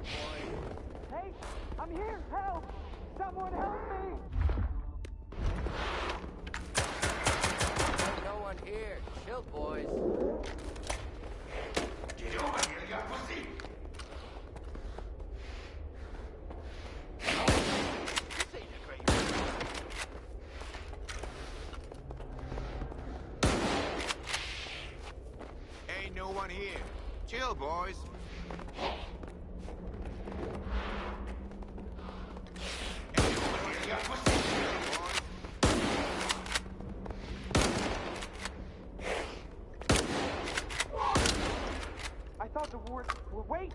Hey, I'm here! Help! Someone help me! There's no one here. Chill, boys. Get over here, you pussy! This ain't a great one. Ain't no one here. Chill, boys. Ain't no one here, you pussy! Chill, boys. I thought the ward... Wait!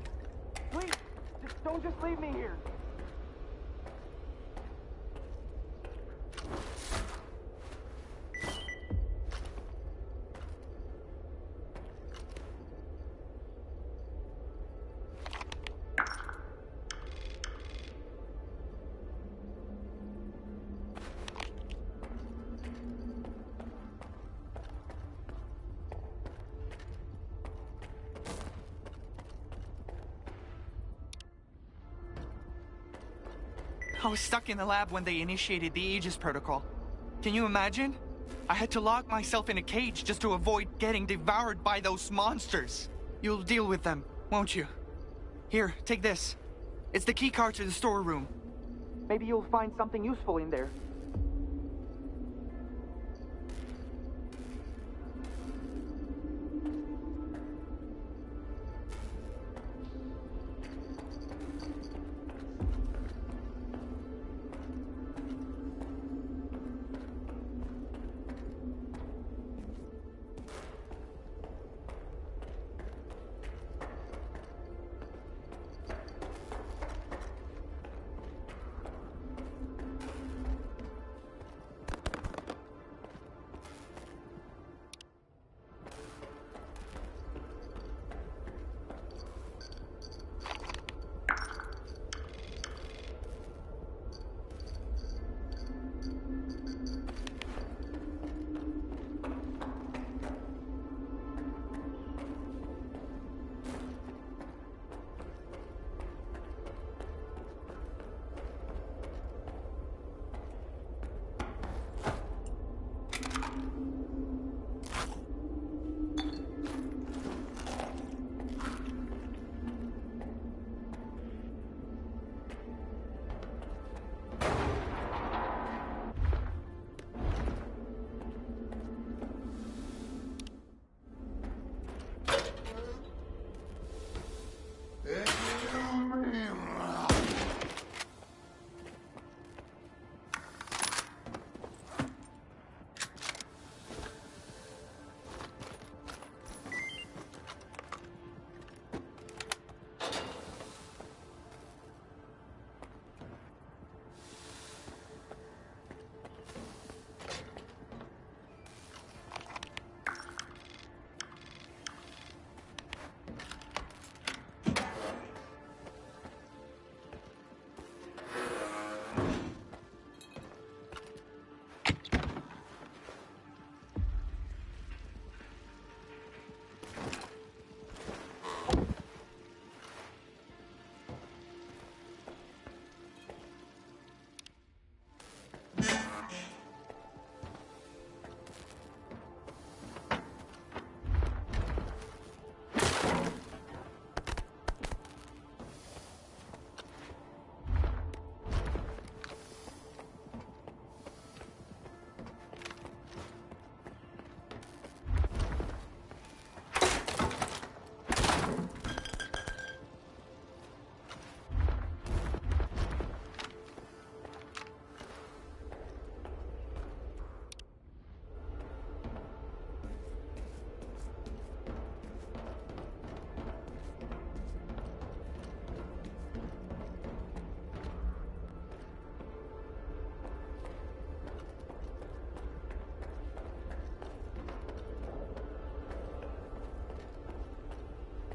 Please! Don't just leave me here! I was stuck in the lab when they initiated the Aegis protocol. Can you imagine? I had to lock myself in a cage just to avoid getting devoured by those monsters. You'll deal with them, won't you? Here, take this. It's the key card to the storeroom. Maybe you'll find something useful in there.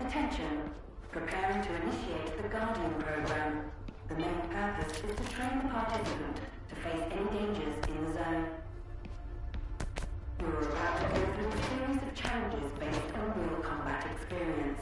Attention. Preparing to initiate the Guardian program. The main purpose is to train the participant to face any dangers in the zone. You are about to go through a series of challenges based on real combat experience.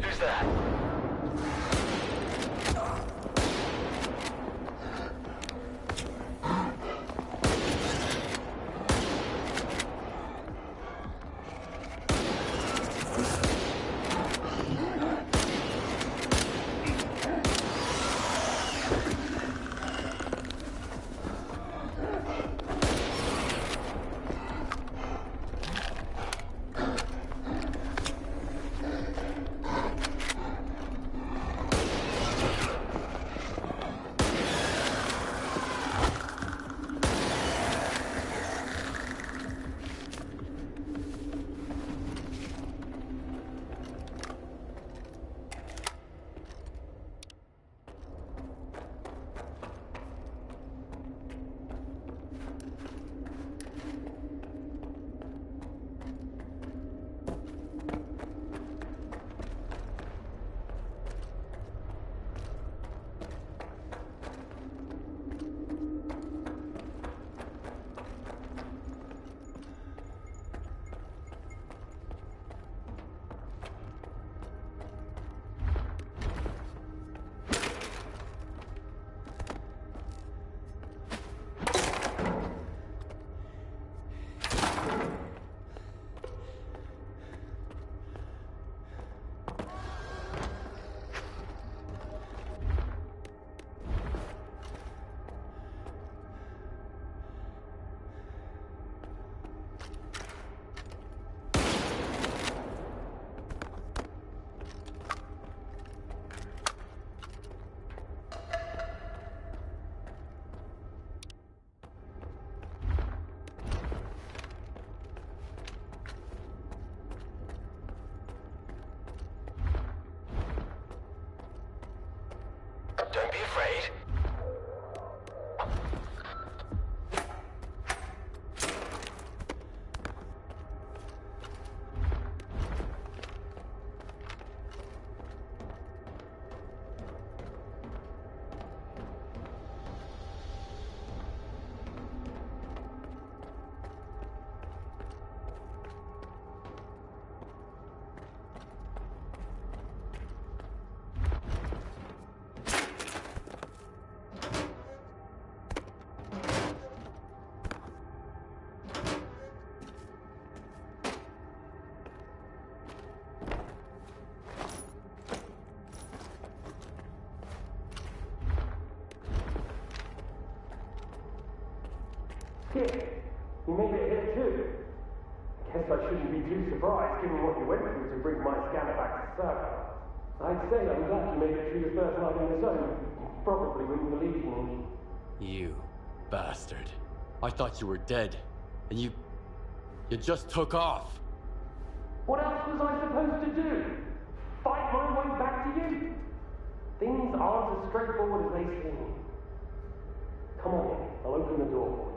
Who's that? Don't be afraid. Kid, you made it here too. Guess I shouldn't be too surprised given what you went through to bring my scanner back to S.T.A.L.K.E.R. I'd say I'm glad you made it through the first night in the zone. Probably wouldn't believe me. You bastard. I thought you were dead. And you just took off. What else was I supposed to do? Fight my way back to you? Things aren't as straightforward as they seem. Come on in, I'll open the door for you.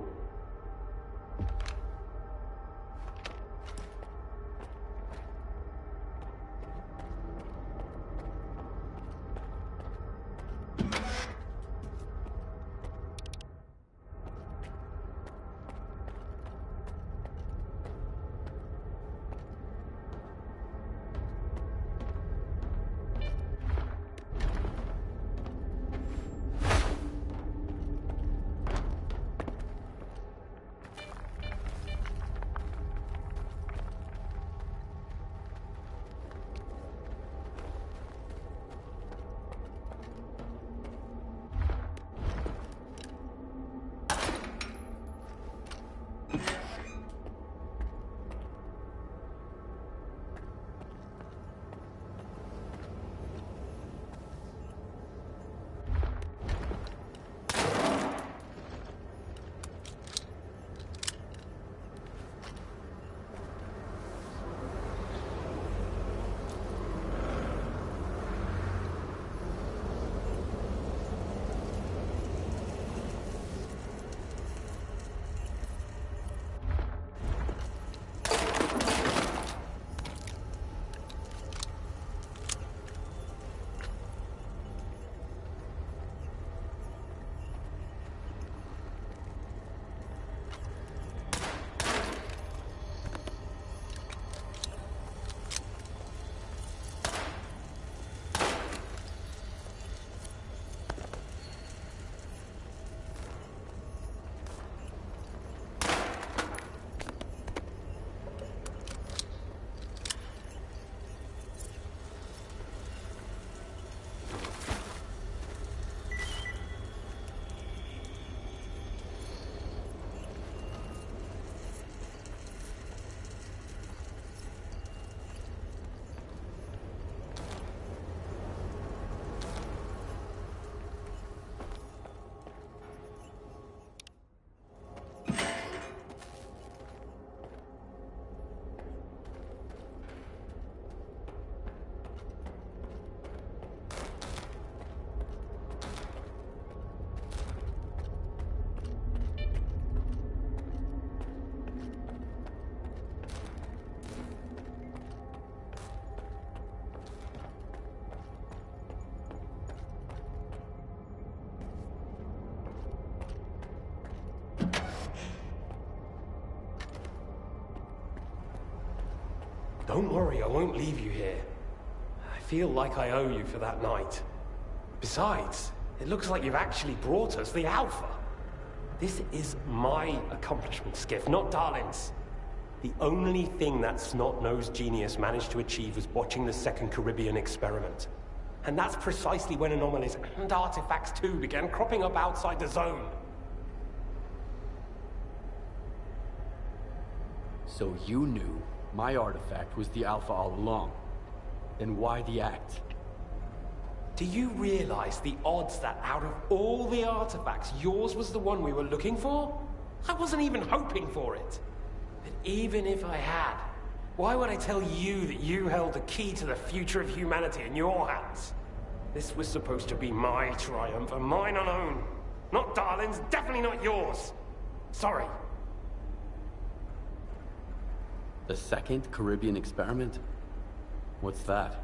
Don't worry, I won't leave you here. I feel like I owe you for that night. Besides, it looks like you've actually brought us the Alpha. This is my accomplishment, Skiff, not Darlin's. The only thing that snot-nosed genius managed to achieve was watching the second Caribbean experiment. And that's precisely when anomalies and artifacts too began cropping up outside the zone. So you knew my artifact was the Alpha all along. Then why the act? Do you realize the odds that out of all the artifacts, yours was the one we were looking for? I wasn't even hoping for it. But even if I had, why would I tell you that you held the key to the future of humanity in your hands? This was supposed to be my triumph, and mine alone. Not Darlin's, definitely not yours. Sorry. The second Caribbean experiment? What's that?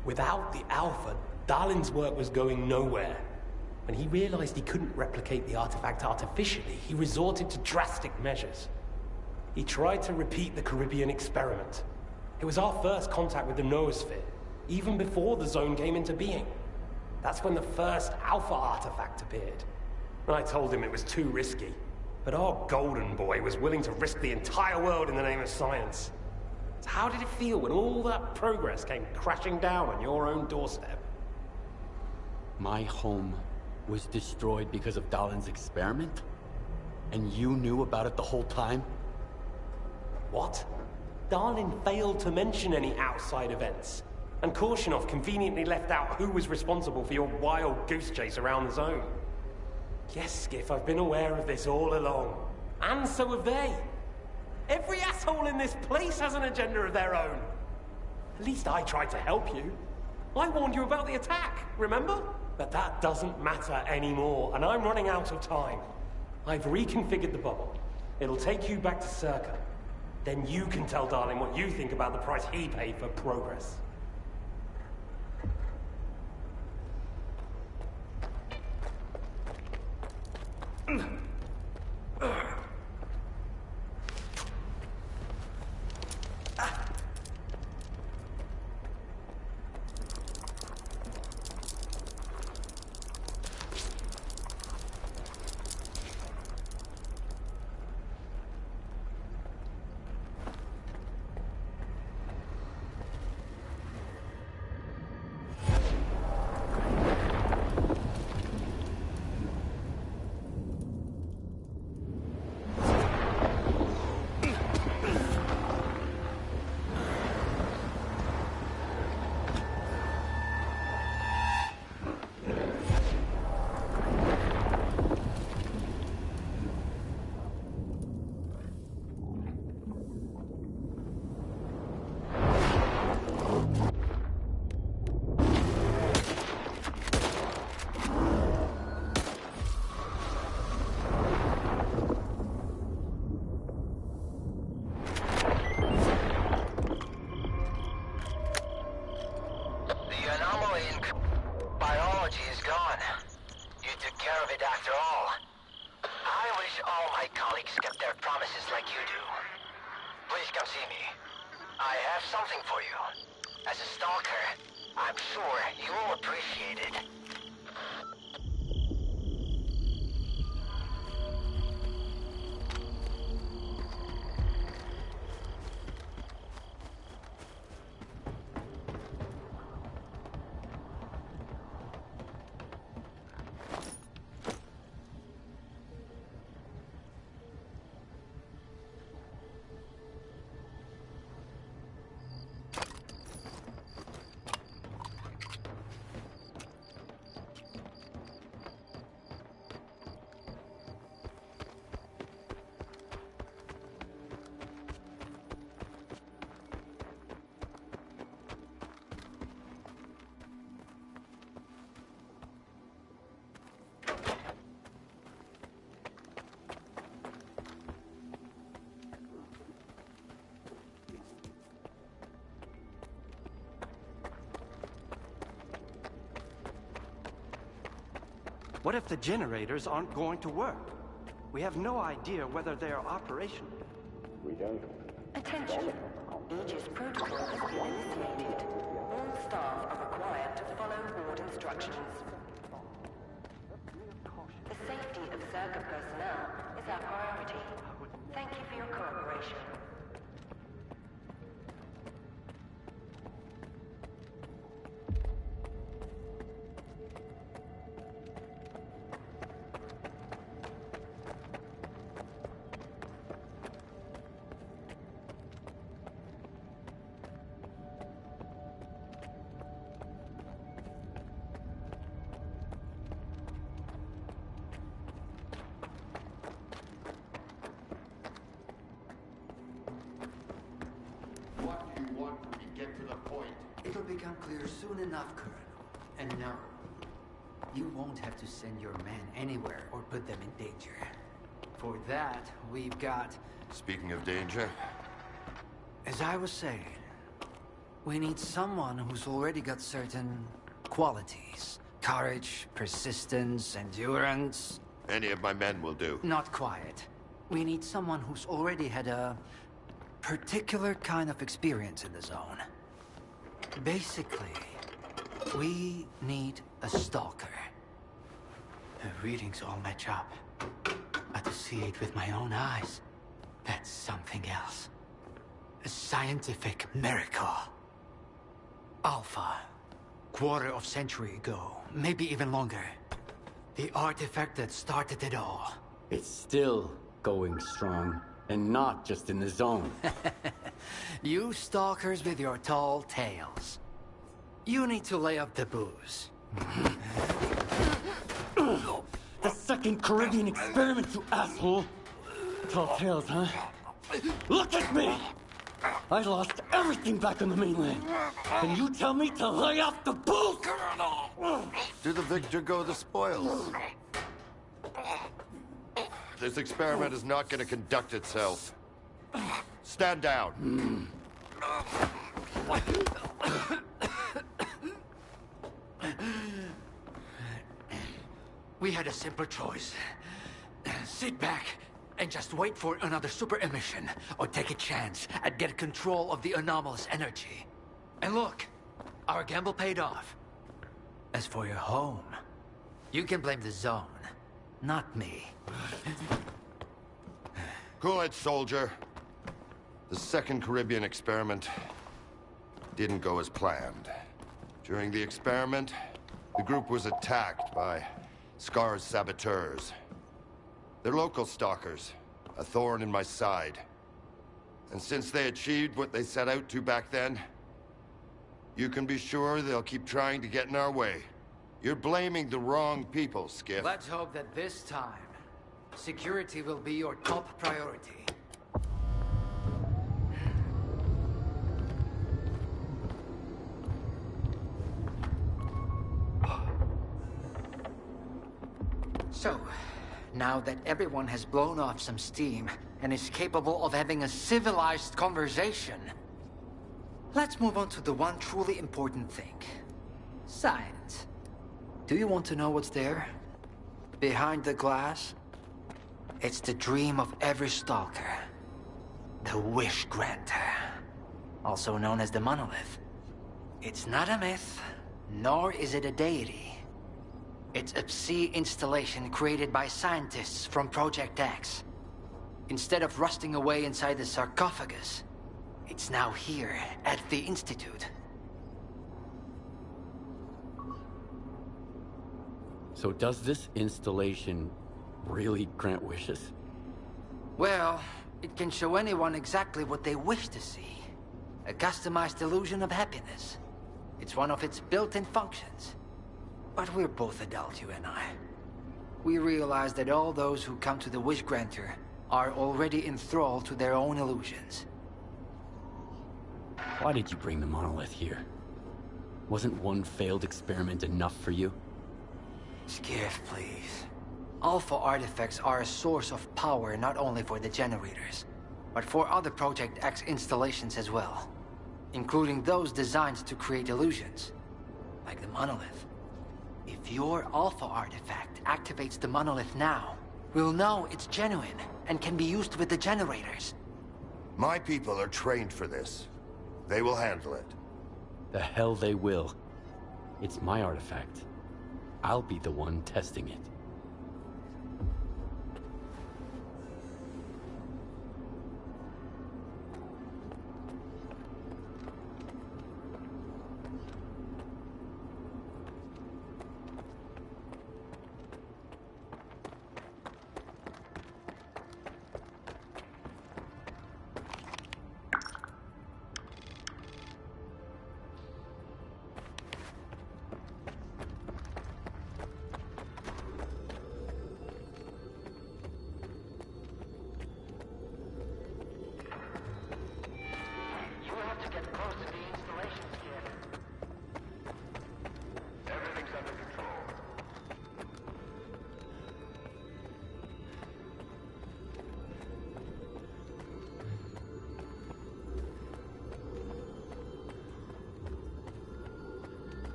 Without the Alpha, Darlin's work was going nowhere. When he realized he couldn't replicate the artifact artificially, he resorted to drastic measures. He tried to repeat the Caribbean experiment. It was our first contact with the noosphere, even before the zone came into being. That's when the first Alpha artifact appeared. I told him it was too risky, but our golden boy was willing to risk the entire world in the name of science. So how did it feel when all that progress came crashing down on your own doorstep? My home was destroyed because of Dalin's experiment? And you knew about it the whole time? What? Darlin failed to mention any outside events, and Korshinov conveniently left out who was responsible for your wild goose chase around the zone. Yes, Skiff, I've been aware of this all along. And so have they. Every asshole in this place has an agenda of their own. At least I tried to help you. I warned you about the attack, remember? But that doesn't matter anymore, and I'm running out of time. I've reconfigured the bubble. It'll take you back to S.T.A.L.K.E.R. Then you can tell Darlin what you think about the price he paid for progress. What if the generators aren't going to work? We have no idea whether they are operational. We don't. Attention. Aegis protocol has been initiated. All staff are required to follow board instructions. The safety of S.T.A.L.K.E.R personnel is our priority. Thank you for your cooperation. What do you want when we get to the point? It'll become clear soon enough, Colonel. And no, you won't have to send your men anywhere or put them in danger. For that, we've got... Speaking of danger, As I was saying, we need someone who's already got certain qualities. Courage, persistence, endurance. any of my men will do. Not quiet. We need someone who's already had a particular kind of experience in the zone. Basically, we need a stalker. The readings all match up. But to see it with my own eyes, that's something else. A scientific miracle. Alpha. Quarter of century ago, maybe even longer. The artifact that started it all. It's still going strong, and not just in the zone. You stalkers with your tall tales. You need to lay up the booze. The second Caribbean experiment, you asshole! Tall tales, huh? Look at me! I lost everything back on the mainland. And you tell me to lay off the booze? To the victor go the spoils. This experiment is not going to conduct itself. Stand down. We had a simple choice. Sit back and just wait for another super emission, or take a chance at get control of the anomalous energy. And look, our gamble paid off. As for your home, you can blame the zone, not me. Cool it, soldier. The second Caribbean experiment didn't go as planned. During the experiment, the group was attacked by S.T.A.L.K.E.R's saboteurs. They're local stalkers, a thorn in my side. And since they achieved what they set out to back then, you can be sure they'll keep trying to get in our way. You're blaming the wrong people, Skiff. Let's hope that this time, security will be your top priority. So, now that everyone has blown off some steam and is capable of having a civilized conversation, let's move on to the one truly important thing. Science. Do you want to know what's there? Behind the glass? It's the dream of every stalker. The Wish Granter. Also known as the Monolith. It's not a myth, nor is it a deity. It's a sea installation created by scientists from Project X. Instead of rusting away inside the sarcophagus, it's now here at the Institute. So does this installation really grant wishes? Well, it can show anyone exactly what they wish to see. A customized illusion of happiness. It's one of its built-in functions. But we're both adults, you and I. We realize that all those who come to the Wish Granter are already enthralled to their own illusions. Why did you bring the monolith here? Wasn't one failed experiment enough for you? Skiff, please. Alpha artifacts are a source of power not only for the generators, but for other Project X installations as well. Including those designed to create illusions, like the monolith. If your Alpha artifact activates the monolith now, we'll know it's genuine and can be used with the generators. My people are trained for this. They will handle it. The hell they will. It's my artifact. I'll be the one testing it.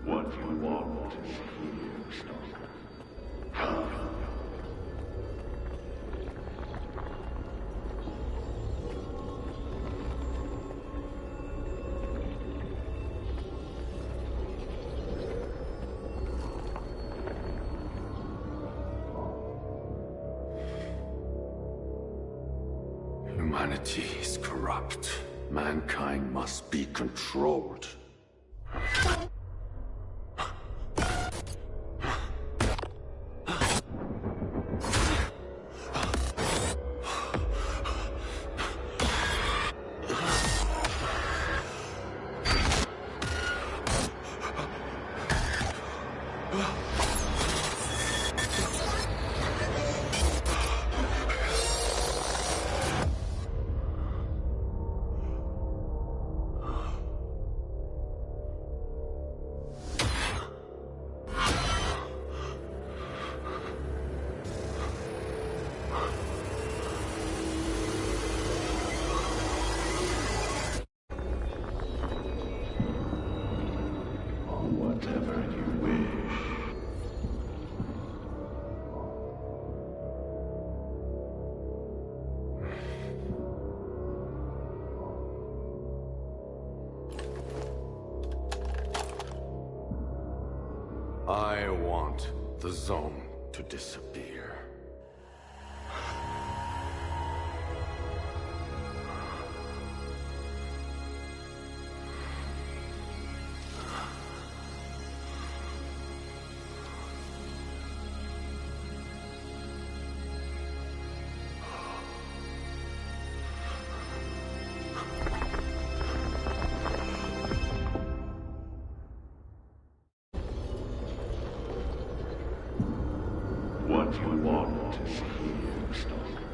What you want is here, Stalker. Humanity is corrupt. Mankind must be controlled. Whatever you wish. I want the zone to disappear. What you want is here, Stalker.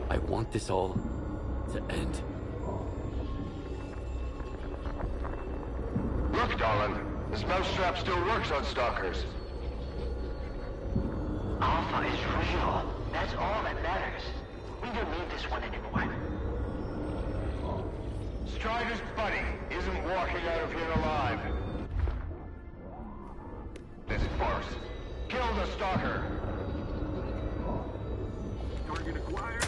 I want this all to end. Look, darling. This mousetrap still works on stalkers. Alpha is real. That's all that matters. We don't need this one anymore. Strider's buddy isn't walking out of here alive. This farce. Kill the stalker. Target acquired.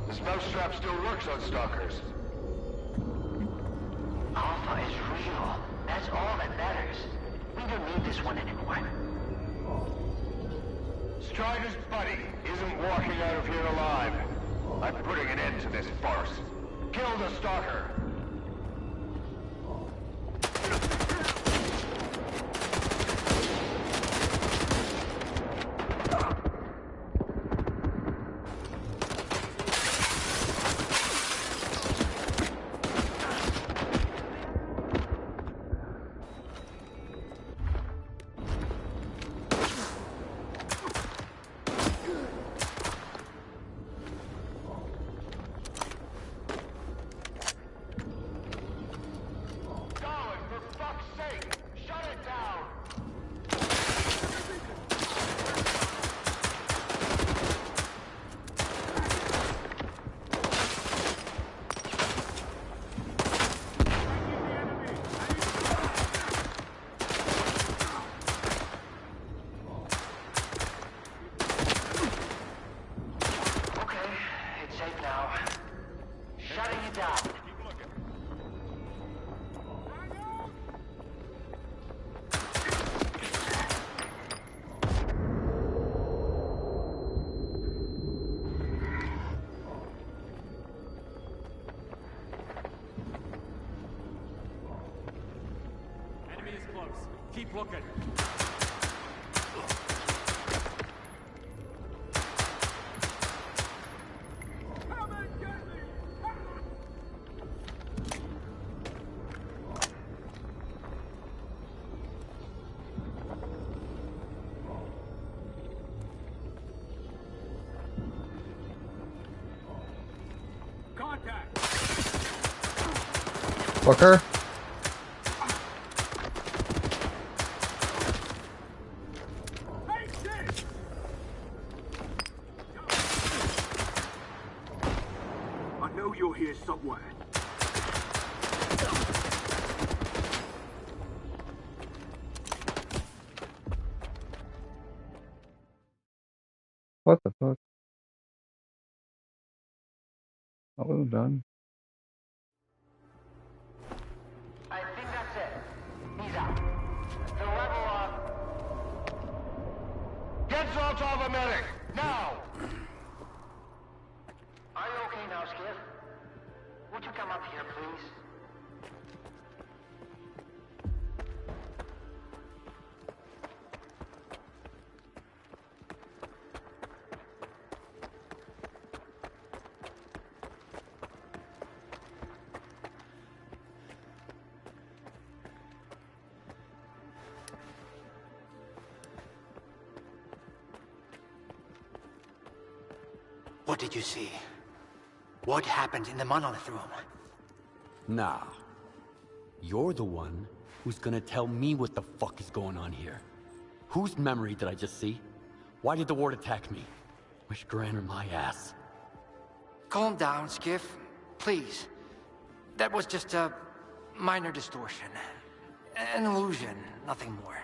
This mousetrap still works on stalkers. Alpha is real. That's all that matters. We don't need this one anymore. Strider's buddy isn't walking out of here alive. I'm putting an end to this farce. Kill the stalker. Keep looking. Fucker. I know you're here somewhere. What the fuck? I wasn't done. I think that's it. He's out. The level up. Get Zolt's off a medic! Now! Are you okay now, Skiff? Would you come up here, please? What did you see? What happened in the monolith room? Nah. You're the one who's gonna tell me what the fuck is going on here. Whose memory did I just see? Why did the ward attack me? Wish Granner my ass. Calm down, Skiff. Please. That was just a minor distortion. An illusion, nothing more.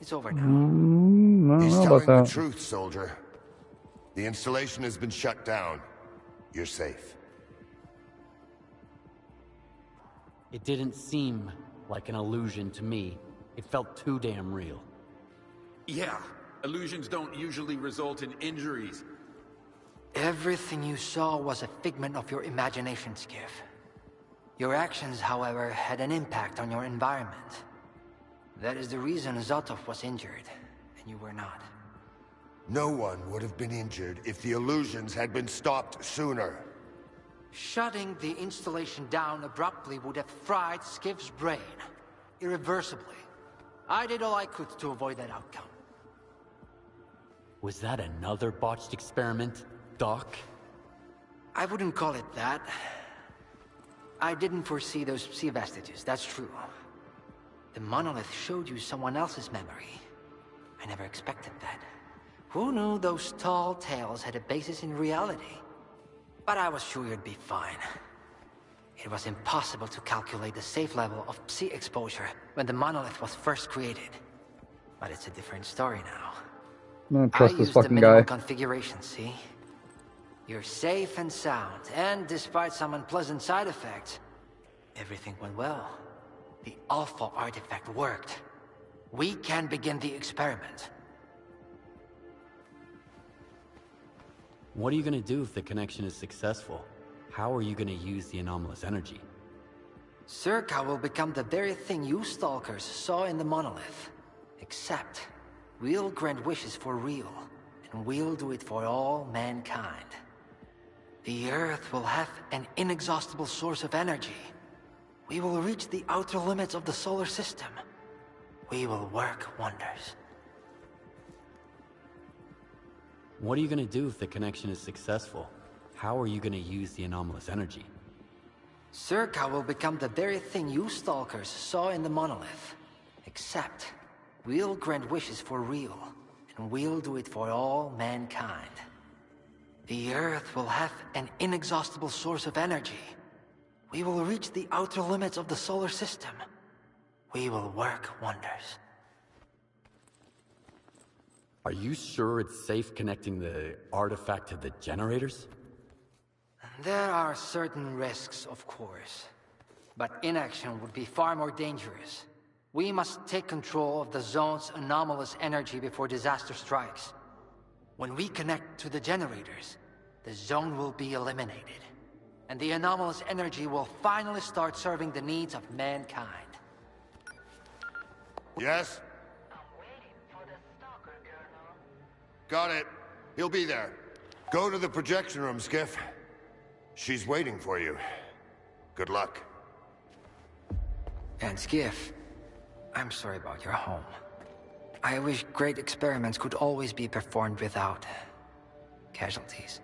It's over now. I don't He's know telling about the that. truth, soldier. The installation has been shut down. You're safe. It didn't seem like an illusion to me. It felt too damn real. Yeah, illusions don't usually result in injuries. Everything you saw was a figment of your imagination, Skiff. Your actions, however, had an impact on your environment. That is the reason Zotov was injured, and you were not. No one would have been injured if the illusions had been stopped sooner. Shutting the installation down abruptly would have fried Skiff's brain. Irreversibly. I did all I could to avoid that outcome. Was that another botched experiment, Doc? I wouldn't call it that. I didn't foresee those sea vestiges, that's true. The monolith showed you someone else's memory. I never expected that. Who knew those tall tales had a basis in reality? But I was sure you'd be fine. It was impossible to calculate the safe level of psi exposure when the monolith was first created. But it's a different story now. I don't I trust this used the fucking minimal guy. configuration, see? You're safe and sound, and despite some unpleasant side effects, everything went well. The Alpha artifact worked. We can begin the experiment. What are you gonna do if the connection is successful? How are you gonna use the anomalous energy? S.T.A.L.K.E.R will become the very thing you stalkers saw in the monolith. Except, we'll grant wishes for real, and we'll do it for all mankind. The Earth will have an inexhaustible source of energy. We will reach the outer limits of the solar system. We will work wonders. What are you gonna do if the connection is successful? How are you gonna use the anomalous energy? S.T.A.L.K.E.R will become the very thing you stalkers saw in the monolith. Except, we'll grant wishes for real, and we'll do it for all mankind. The Earth will have an inexhaustible source of energy. We will reach the outer limits of the solar system. We will work wonders. Are you sure it's safe connecting the artifact to the generators? There are certain risks, of course. But inaction would be far more dangerous. We must take control of the zone's anomalous energy before disaster strikes. When we connect to the generators, the zone will be eliminated. And the anomalous energy will finally start serving the needs of mankind. Yes? I'm waiting for the S.T.A.L.K.E.R, Colonel. Got it. He'll be there. Go to the projection room, Skiff. She's waiting for you. Good luck. And Skiff, I'm sorry about your home. I wish great experiments could always be performed without casualties.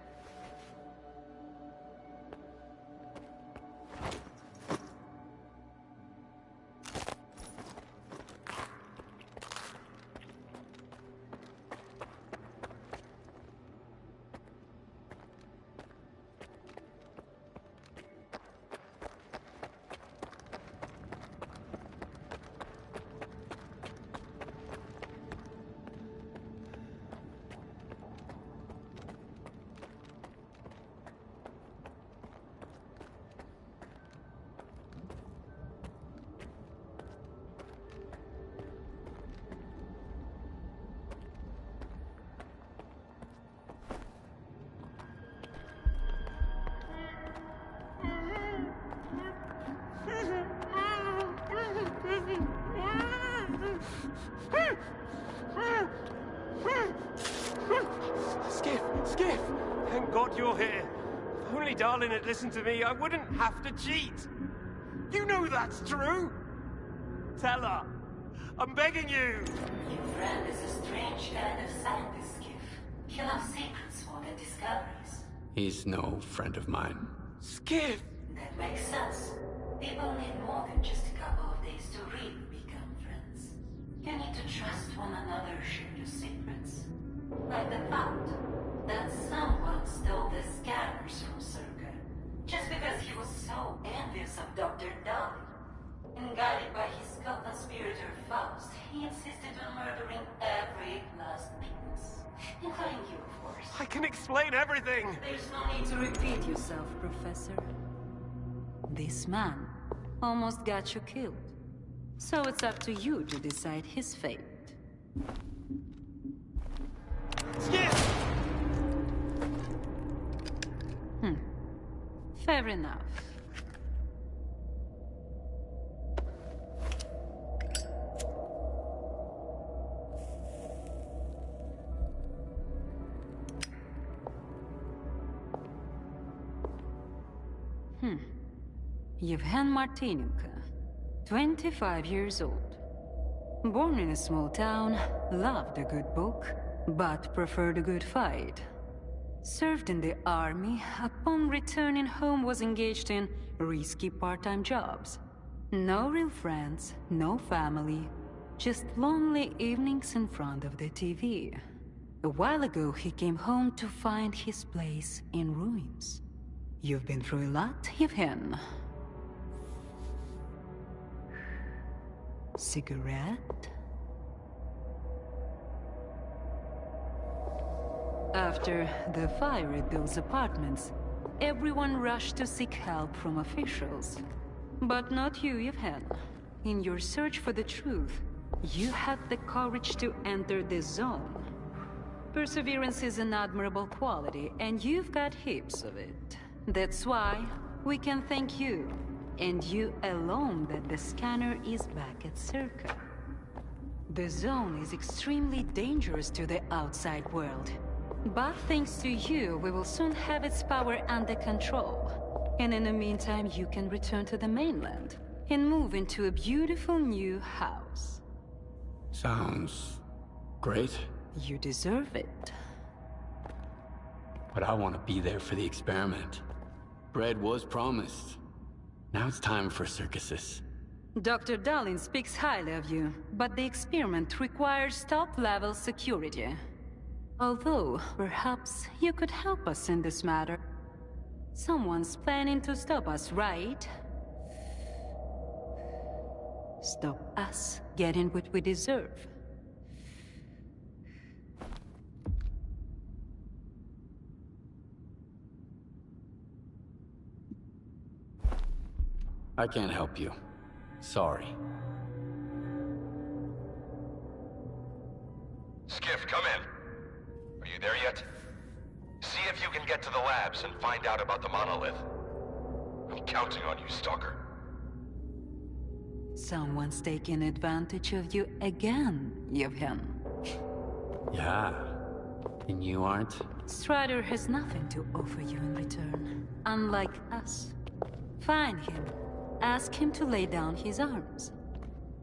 Skiff! Thank God you're here. If only Darlin had listened to me, I wouldn't have to cheat. You know that's true. Tell her. I'm begging you. Your friend is a strange kind of scientist, Skiff. He loves secrets more than discoveries. He's no friend of mine. Skiff! That makes sense. People need more than just a couple of days to really become friends. You need to trust one another, share your secrets. Like the fact that someone stole the scanners from S.T.A.L.K.E.R. just because he was so envious of Dr. Dolly. And guided by his co-conspirator Faust, he insisted on murdering every last witness. Including you, of course. I can explain everything! There's no need to repeat yourself, Professor. This man almost got you killed. So it's up to you to decide his fate. Skiff! Fair enough. Yevhen Martinenko, 25 years old. Born in a small town, loved a good book, but preferred a good fight. Served in the army, upon returning home was engaged in risky part-time jobs. No real friends, no family, just lonely evenings in front of the TV. A while ago, he came home to find his place in ruins. You've been through a lot, Yevhen. Cigarette? After the fire at those apartments, everyone rushed to seek help from officials. But not you, Yevhen. In your search for the truth, you had the courage to enter the zone. Perseverance is an admirable quality, and you've got heaps of it. That's why we can thank you, and you alone, that the scanner is back at S.T.A.L.K.E.R. The zone is extremely dangerous to the outside world. But thanks to you, we will soon have its power under control. And in the meantime, you can return to the mainland and move into a beautiful new house. Sounds great. You deserve it. But I want to be there for the experiment. Bread was promised. Now it's time for circuses. Dr. Darlin speaks highly of you, but the experiment requires top-level security. Although, perhaps you could help us in this matter. Someone's planning to stop us, right? Stop us getting what we deserve. I can't help you. Sorry. Skiff, come in. Are you there yet? See if you can get to the labs and find out about the monolith. I'm counting on you, Stalker. Someone's taking advantage of you again, Yevhen. Yeah. And you aren't? Strider has nothing to offer you in return, unlike us. Find him. Ask him to lay down his arms.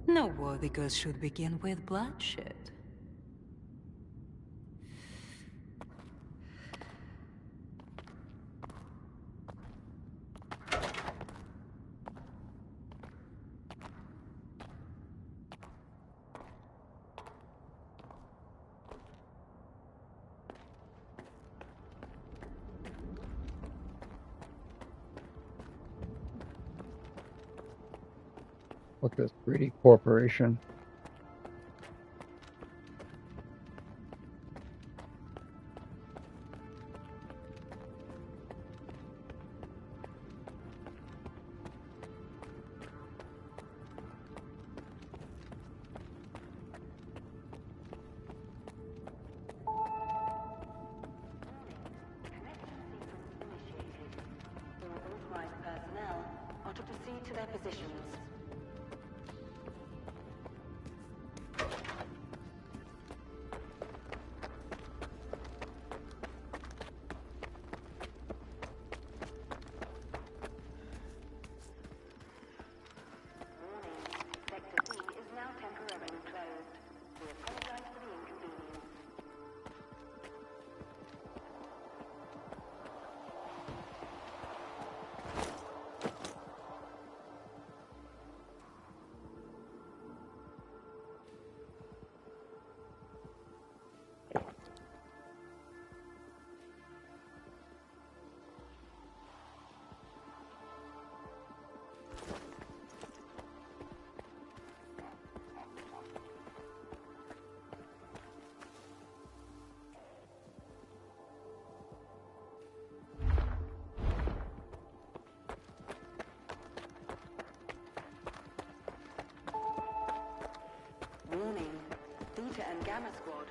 No war because should begin with bloodshed. Look at this greedy corporation. Authorized personnel are to proceed to their positions. Sector C is now temporarily closed. We apologize for the inconvenience. Warning. Theta and Gamma Squad